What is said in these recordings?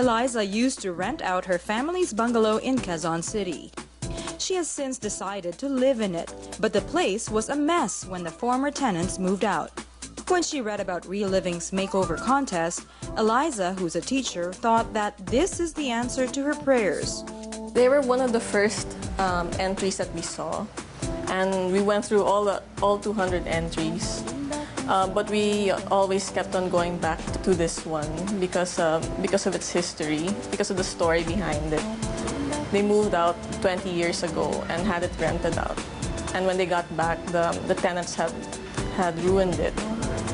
Eliza used to rent out her family's bungalow in Quezon City. She has since decided to live in it, but the place was a mess when the former tenants moved out. When she read about Real Living's makeover contest, Eliza, who's a teacher, thought that this is the answer to her prayers. They were one of the first entries that we saw, and we went through all 200 entries. But we always kept on going back to this one because of its history, because of the story behind it. They moved out 20 years ago and had it rented out. And when they got back, the tenants had ruined it.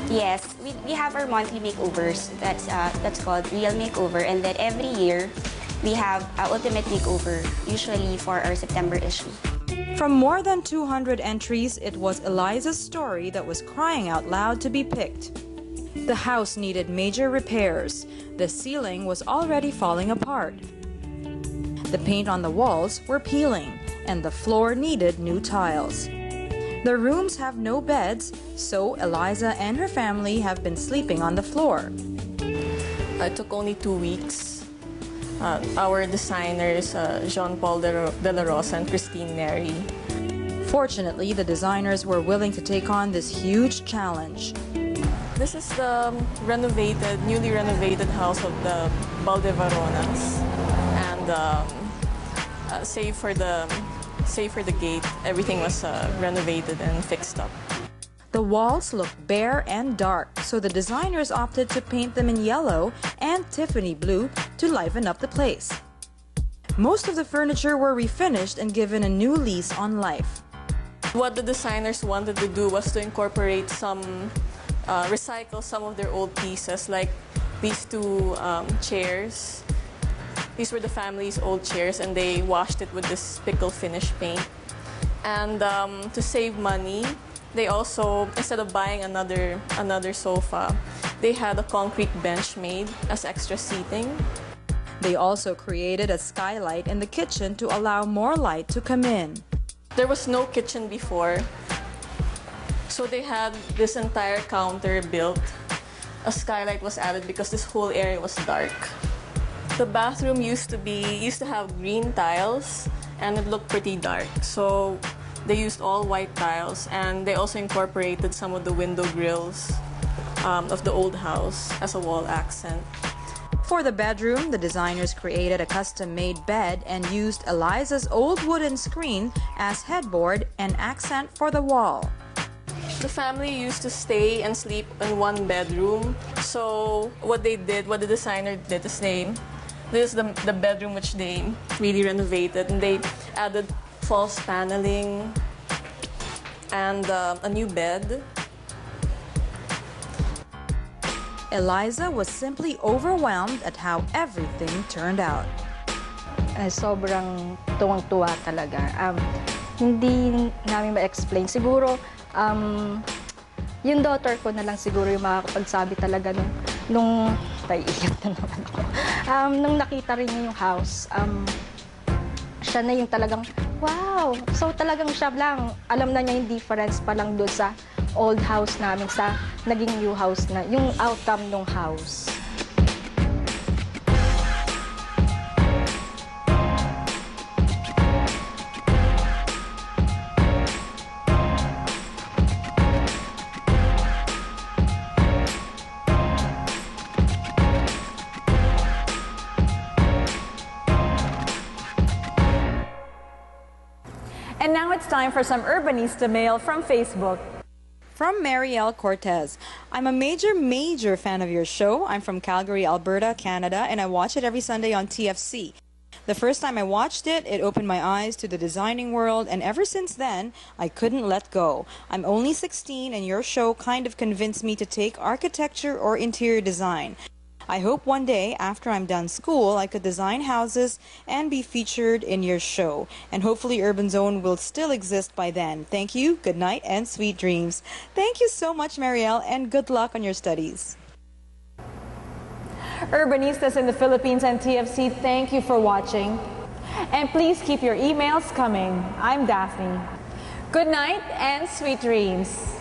Yes, we have our monthly makeovers. That's called Real Makeover. And then every year, we have Ultimate Makeover, usually for our September issue. From more than 200 entries, it was Eliza's story that was crying out loud to be picked. The house needed major repairs. The ceiling was already falling apart. The paint on the walls were peeling, and the floor needed new tiles. The rooms have no beds, so Eliza and her family have been sleeping on the floor. It took only 2 weeks. Our designers, Jean-Paul de la Rosa and Christine Neri. Fortunately, the designers were willing to take on this huge challenge. This is the newly renovated house of the Valdevaronas, and save for the gate, everything was renovated and fixed up. The walls look bare and dark, so the designers opted to paint them in yellow and Tiffany blue to liven up the place. Most of the furniture were refinished and given a new lease on life. What the designers wanted to do was to incorporate recycle some of their old pieces, like these two chairs. These were the family's old chairs, and they washed it with this pickle finish paint. And to save money, they also, instead of buying another sofa, they had a concrete bench made as extra seating. They also created a skylight in the kitchen to allow more light to come in. There was no kitchen before, so they had this entire counter built. A skylight was added because this whole area was dark. The bathroom used to have green tiles, and it looked pretty dark. So they used all white tiles, and they also incorporated some of the window grills of the old house as a wall accent. For the bedroom, the designers created a custom-made bed and used Eliza's old wooden screen as headboard and accent for the wall. The family used to stay and sleep in one bedroom. So what the designer did is this is the bedroom which they really renovated, and they added false paneling and a new bed. Eliza was simply overwhelmed at how everything turned out. Sobrang tuwang-tuwa talaga. Hindi namin ma-explain. Siguro, yung daughter ko na lang siguro yung makakapagsabi talaga nung naiiyak na naman ako. Nung nakita rin niya yung house, siya na yung talagang, wow! So talagang siya lang, alam na niya yung difference pa lang doon sa old house namin, sa naging new house na, yung outcome ng house. And now it's time for some Urbanista mail from Facebook. From Marielle Cortez. I'm a major fan of your show. I'm from Calgary, Alberta, Canada, and I watch it every Sunday on TFC. The first time I watched it, it opened my eyes to the designing world, and ever since then, I couldn't let go. I'm only 16, and your show kind of convinced me to take architecture or interior design. I hope one day, after I'm done school, I could design houses and be featured in your show. And hopefully Urban Zone will still exist by then. Thank you, good night, and sweet dreams. Thank you so much, Marielle, and good luck on your studies. Urbanistas in the Philippines and TFC, thank you for watching. And please keep your emails coming. I'm Daphne. Good night and sweet dreams.